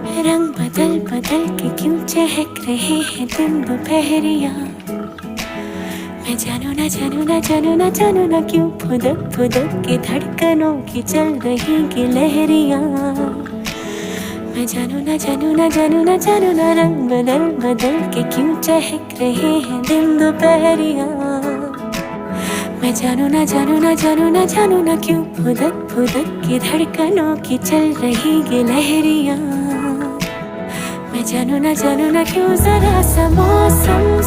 रंग बदल बदल के क्यों चहक रहे हैं दिन दोपहरिया। मैं जानू ना जानू ना जानू ना जानू ना क्यों फुदक फुदक के धड़कनों की चल रही गिलहरियाँ। मैं जानू ना जानू ना जानू ना जानू ना रंग बदल बदल के क्यों चहक रहे हैं दिन दोपहरिया। मैं जानू ना जानू ना जानू ना जानू ना क्यों फुदक फुदक के धड़कनों की चल रही गिलहरियाँ। मैं जानू ना क्यों जरा सा मौसम